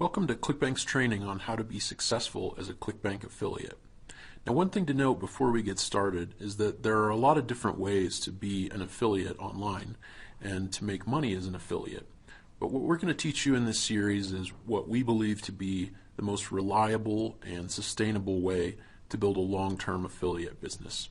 Welcome to ClickBank's training on how to be successful as a ClickBank affiliate. Now, one thing to note before we get started is that there are a lot of different ways to be an affiliate online and to make money as an affiliate. But what we're going to teach you in this series is what we believe to be the most reliable and sustainable way to build a long-term affiliate business.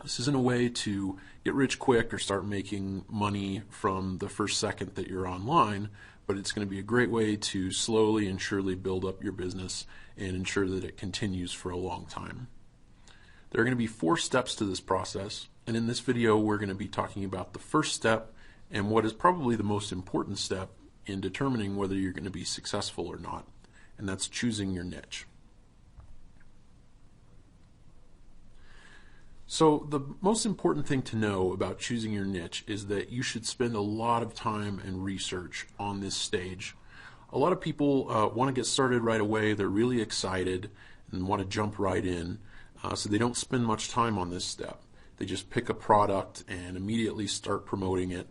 This isn't a way to get rich quick or start making money from the first second that you're online, but it's going to be a great way to slowly and surely build up your business and ensure that it continues for a long time. There are going to be 4 steps to this process, and in this video we're going to be talking about the first step and what is probably the most important step in determining whether you're going to be successful or not, and that's choosing your niche. So the most important thing to know about choosing your niche is that you should spend a lot of time and research on this stage. A lot of people want to get started right away. They're really excited and want to jump right in, so they don't spend much time on this step. They just pick a product and immediately start promoting it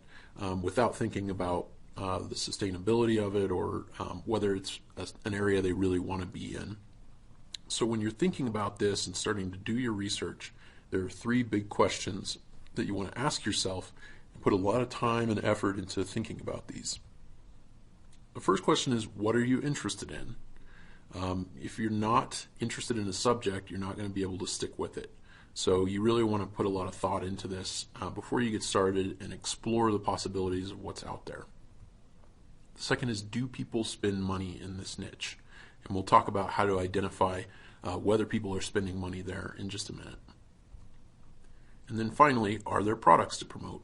without thinking about the sustainability of it or whether it's an area they really want to be in. So when you're thinking about this and starting to do your research, there are 3 big questions that you want to ask yourself and put a lot of time and effort into thinking about these. The first question is, what are you interested in? If you're not interested in a subject, you're not going to be able to stick with it. So you really want to put a lot of thought into this before you get started and explore the possibilities of what's out there. The second is, do people spend money in this niche? And we'll talk about how to identify whether people are spending money there in just a minute. And then finally, are there products to promote?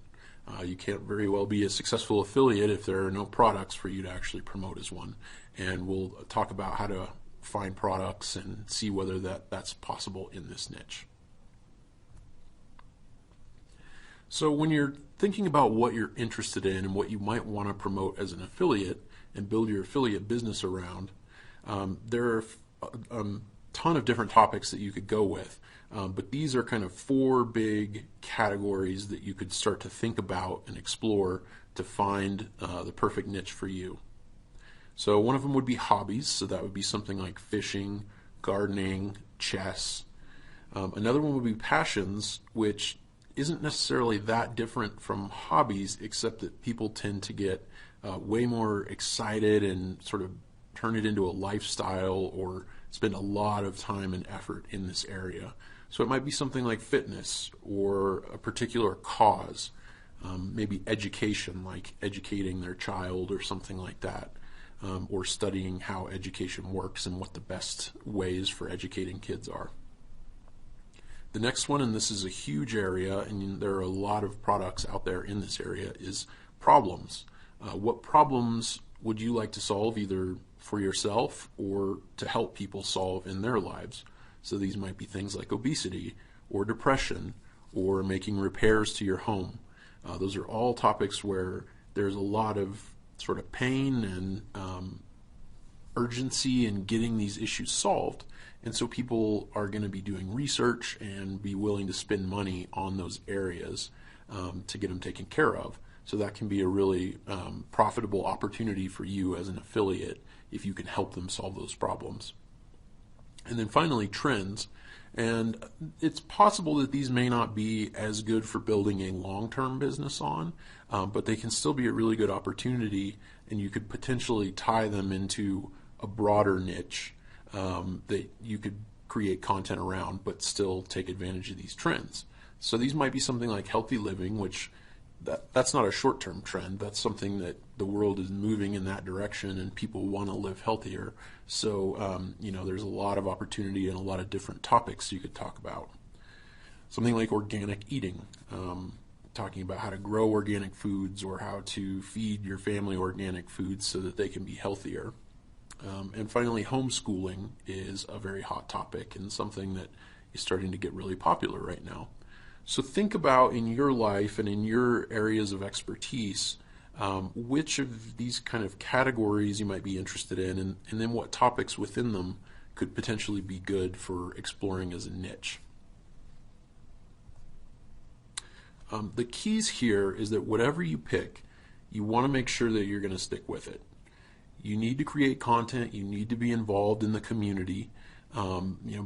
You can't very well be a successful affiliate if there are no products for you to actually promote as one. And we'll talk about how to find products and see whether that's possible in this niche. So when you're thinking about what you're interested in and what you might want to promote as an affiliate and build your affiliate business around, there are a ton of different topics that you could go with. But these are kind of 4 big categories that you could start to think about and explore to find the perfect niche for you. So one of them would be hobbies, so that would be something like fishing, gardening, chess. Another one would be passions, which isn't necessarily that different from hobbies, except that people tend to get way more excited and sort of turn it into a lifestyle or spend a lot of time and effort in this area. So it might be something like fitness or a particular cause, maybe education, like educating their child or something like that, or studying how education works and what the best ways for educating kids are. The next one, and this is a huge area, and there are a lot of products out there in this area, is problems. What problems would you like to solve either for yourself or to help people solve in their lives? So these might be things like obesity or depression or making repairs to your home. Those are all topics where there's a lot of sort of pain and urgency in getting these issues solved. And so people are going to be doing research and be willing to spend money on those areas to get them taken care of. So that can be a really profitable opportunity for you as an affiliate if you can help them solve those problems. And then finally, trends. And it's possible that these may not be as good for building a long-term business on, but they can still be a really good opportunity, and you could potentially tie them into a broader niche that you could create content around but still take advantage of these trends. So these might be something like healthy living, which that's not a short-term trend. That's something that the world is moving in that direction, and people want to live healthier. So, there's a lot of opportunity and a lot of different topics you could talk about. Something like organic eating, talking about how to grow organic foods or how to feed your family organic foods so that they can be healthier. And finally, homeschooling is a very hot topic and something that is starting to get really popular right now. So think about in your life and in your areas of expertise, which of these kind of categories you might be interested in, and then what topics within them could potentially be good for exploring as a niche. The keys here is that whatever you pick, you want to make sure that you're going to stick with it. You need to create content. You need to be involved in the community.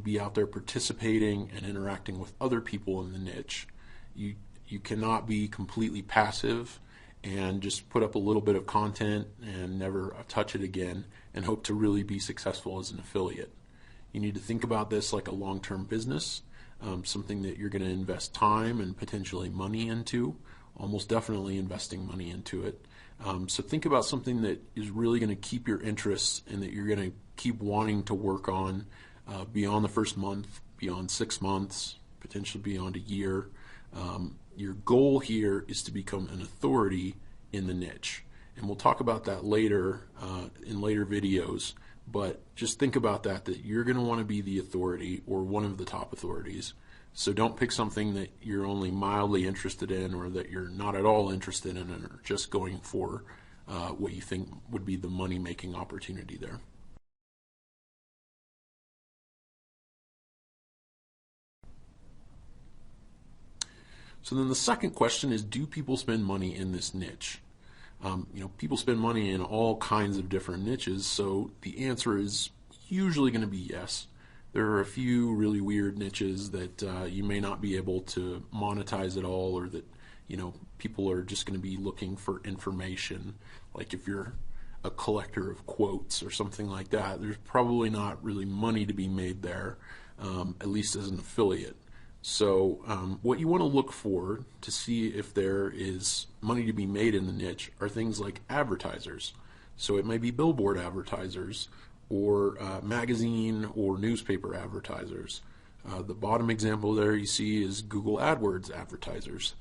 Be out there participating and interacting with other people in the niche. You cannot be completely passive and just put up a little bit of content and never touch it again and hope to really be successful as an affiliate. You need to think about this like a long-term business, something that you're going to invest time and potentially money into, almost definitely investing money into it. So think about something that is really going to keep your interests and that you're going to keep wanting to work on beyond the first month, beyond 6 months, potentially beyond a year. Your goal here is to become an authority in the niche. And we'll talk about that later in later videos. But just think about that you're going to want to be the authority or one of the top authorities. So don't pick something that you're only mildly interested in or that you're not at all interested in and are just going for what you think would be the money-making opportunity there. So then the second question is, do people spend money in this niche? People spend money in all kinds of different niches, so the answer is usually going to be yes. There are a few really weird niches that you may not be able to monetize at all, or that people are just going to be looking for information. Like if you're a collector of quotes or something like that, there's probably not really money to be made there, at least as an affiliate. So what you want to look for to see if there is money to be made in the niche are things like advertisers. So it may be billboard advertisers or magazine or newspaper advertisers. The bottom example there you see is Google AdWords advertisers.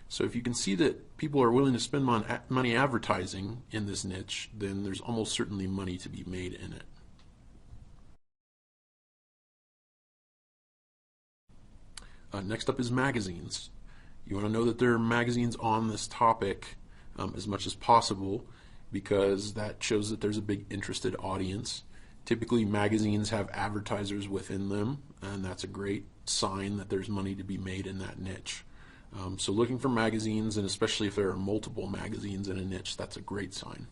So if you can see that people are willing to spend money advertising in this niche, then there's almost certainly money to be made in it. Next up is magazines. You want to know that there are magazines on this topic as much as possible, because that shows that there's a big interested audience. Typically magazines have advertisers within them, and that's a great sign that there's money to be made in that niche. So looking for magazines, and especially if there are multiple magazines in a niche, that's a great sign.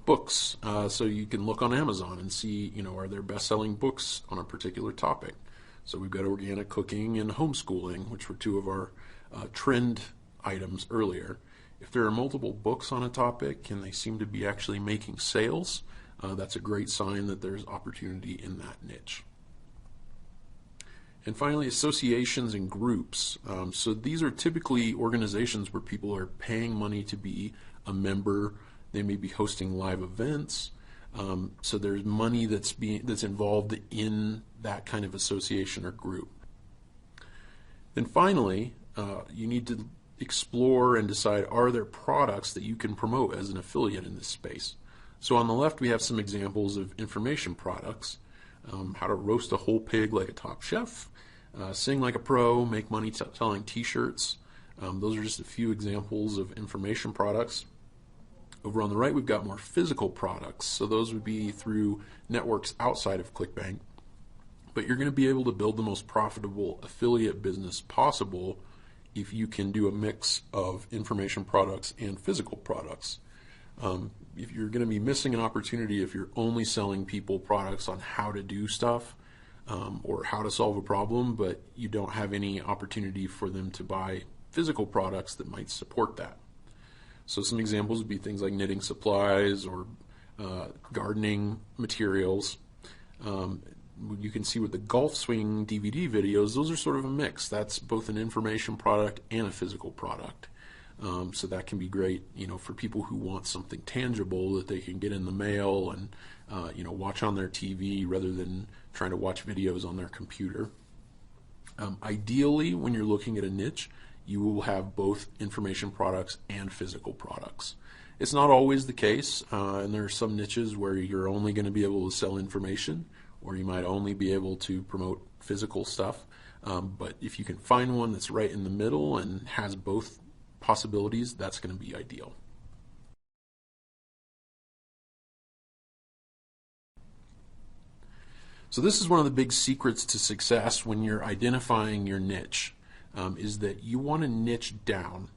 Books. So you can look on Amazon and see, are there best-selling books on a particular topic. So we've got organic cooking and homeschooling, which were two of our trend items earlier. If there are multiple books on a topic and they seem to be actually making sales, that's a great sign that there's opportunity in that niche. And finally, associations and groups. So these are typically organizations where people are paying money to be a member. They may be hosting live events. So there's money that's involved in that kind of association or group. Then finally, you need to explore and decide, are there products that you can promote as an affiliate in this space? So on the left we have some examples of information products. How to roast a whole pig like a top chef, sing like a pro, make money selling t-shirts. Those are just a few examples of information products. Over on the right we've got more physical products, so those would be through networks outside of ClickBank. But you're going to be able to build the most profitable affiliate business possible if you can do a mix of information products and physical products. If you're going to be missing an opportunity if you're only selling people products on how to do stuff or how to solve a problem, but you don't have any opportunity for them to buy physical products that might support that. So some examples would be things like knitting supplies or gardening materials. You can see with the golf swing DVD videos, those are sort of a mix. That's both an information product and a physical product. So that can be great, for people who want something tangible that they can get in the mail and, watch on their TV rather than trying to watch videos on their computer. Ideally, when you're looking at a niche, you will have both information products and physical products. It's not always the case, and there are some niches where you're only going to be able to sell information, or you might only be able to promote physical stuff. But if you can find one that's right in the middle and has both possibilities, that's going to be ideal. So this is one of the big secrets to success when you're identifying your niche, is that you want to niche down.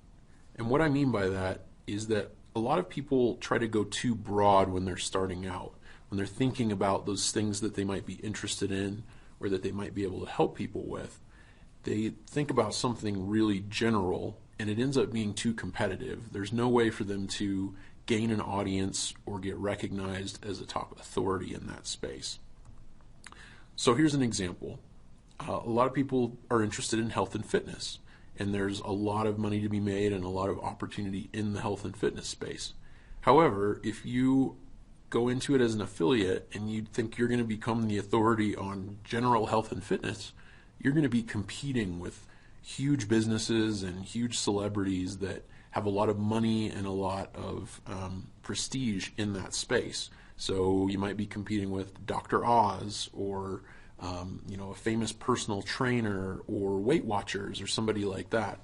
And what I mean by that is that a lot of people try to go too broad when they're starting out, when they're thinking about those things that they might be interested in or that they might be able to help people with. They think about something really general, and it ends up being too competitive. There's no way for them to gain an audience or get recognized as a top authority in that space. So here's an example. A lot of people are interested in health and fitness, and there's a lot of money to be made and a lot of opportunity in the health and fitness space. However, if you go into it as an affiliate and you think you're going to become the authority on general health and fitness, you're going to be competing with huge businesses and huge celebrities that have a lot of money and a lot of prestige in that space. So you might be competing with Dr. Oz or a famous personal trainer or Weight Watchers or somebody like that.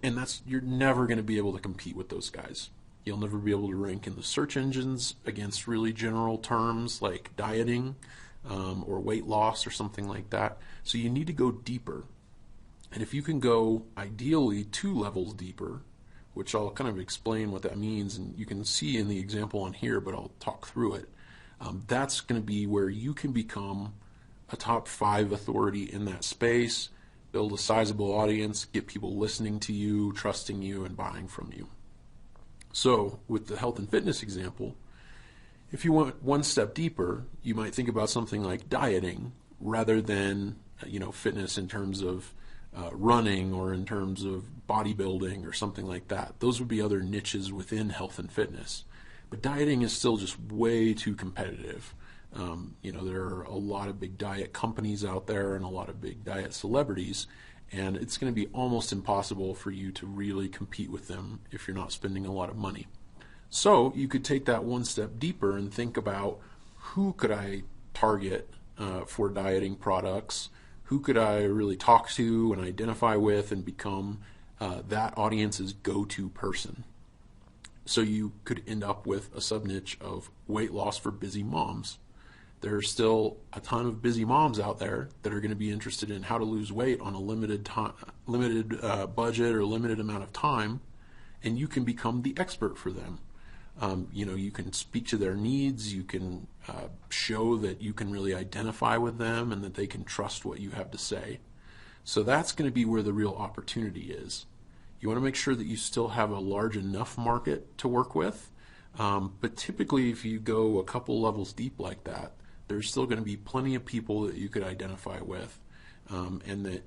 And you're never going to be able to compete with those guys. You'll never be able to rank in the search engines against really general terms like dieting or weight loss or something like that. So you need to go deeper. And if you can go ideally 2 levels deeper, which I'll kind of explain what that means, and you can see in the example on here, but I'll talk through it. That's going to be where you can become a top 5 authority in that space, build a sizable audience, get people listening to you, trusting you, and buying from you. So with the health and fitness example, if you went one step deeper, you might think about something like dieting rather than fitness in terms of running or in terms of bodybuilding or something like that. Those would be other niches within health and fitness. But dieting is still just way too competitive. There are a lot of big diet companies out there and a lot of big diet celebrities, and it's going to be almost impossible for you to really compete with them if you're not spending a lot of money. So you could take that one step deeper and think about, who could I target for dieting products? Who could I really talk to and identify with and become that audience's go-to person? So you could end up with a sub-niche of weight loss for busy moms. There's still a ton of busy moms out there that are going to be interested in how to lose weight on a limited budget or limited amount of time, and you can become the expert for them. You can speak to their needs, you can show that you can really identify with them and that they can trust what you have to say. So that's going to be where the real opportunity is. You want to make sure that you still have a large enough market to work with, but typically if you go a couple levels deep like that, there's still going to be plenty of people that you could identify with, and that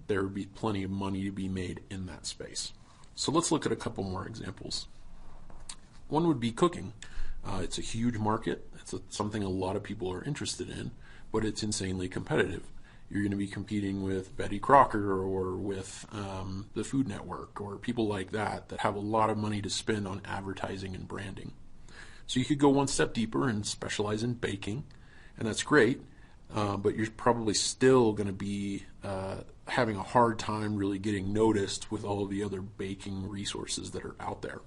there would be plenty of money to be made in that space. So let's look at a couple more examples. One would be cooking. It's a huge market. It's something a lot of people are interested in, but it's insanely competitive. You're going to be competing with Betty Crocker or with the Food Network or people like that have a lot of money to spend on advertising and branding. So you could go one step deeper and specialize in baking, and that's great, but you're probably still going to be having a hard time really getting noticed with all of the other baking resources that are out there.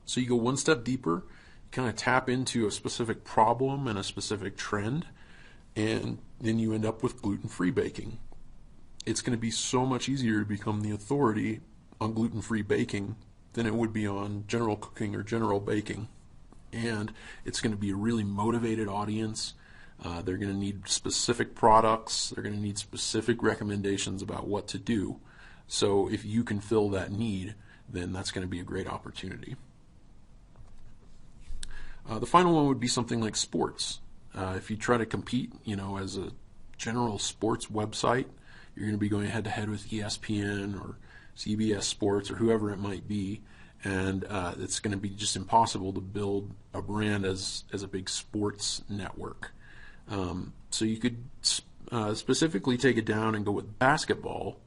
So you go one step deeper, kind of tap into a specific problem and a specific trend, and then you end up with gluten-free baking. It's going to be so much easier to become the authority on gluten-free baking than it would be on general cooking or general baking. And it's going to be a really motivated audience. They're going to need specific products. They're going to need specific recommendations about what to do. So if you can fill that need, then that's going to be a great opportunity. The final one would be something like sports. If you try to compete, as a general sports website, you're going to be going head-to-head with ESPN or CBS Sports or whoever it might be, and it's going to be just impossible to build a brand as a big sports network. So you could specifically take it down and go with basketball,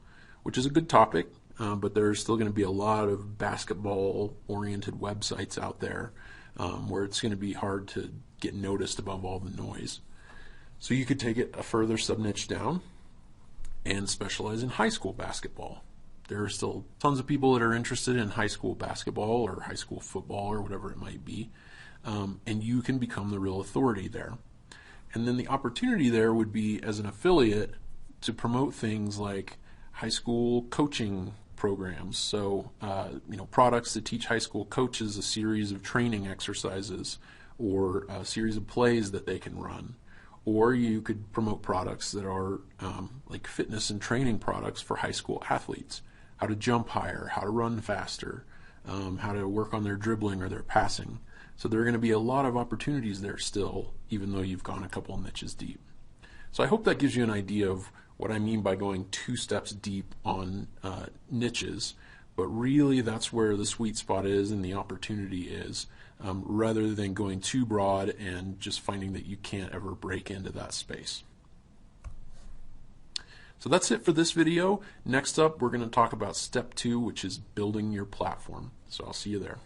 which is a good topic, but there's still going to be a lot of basketball-oriented websites out there where it's going to be hard to get noticed above all the noise. So you could take it a further sub-niche down and specialize in high school basketball. There are still tons of people that are interested in high school basketball or high school football or whatever it might be, and you can become the real authority there. And then the opportunity there would be, as an affiliate, to promote things like high school coaching programs. So, products that teach high school coaches a series of training exercises or a series of plays that they can run. Or you could promote products that are like fitness and training products for high school athletes. How to jump higher, how to run faster, how to work on their dribbling or their passing. So there are going to be a lot of opportunities there still, even though you've gone a couple of niches deep. So I hope that gives you an idea of what I mean by going 2 steps deep on niches. But really that's where the sweet spot is and the opportunity is, rather than going too broad and just finding that you can't ever break into that space. So that's it for this video. Next up, we're going to talk about step 2, which is building your platform. So I'll see you there.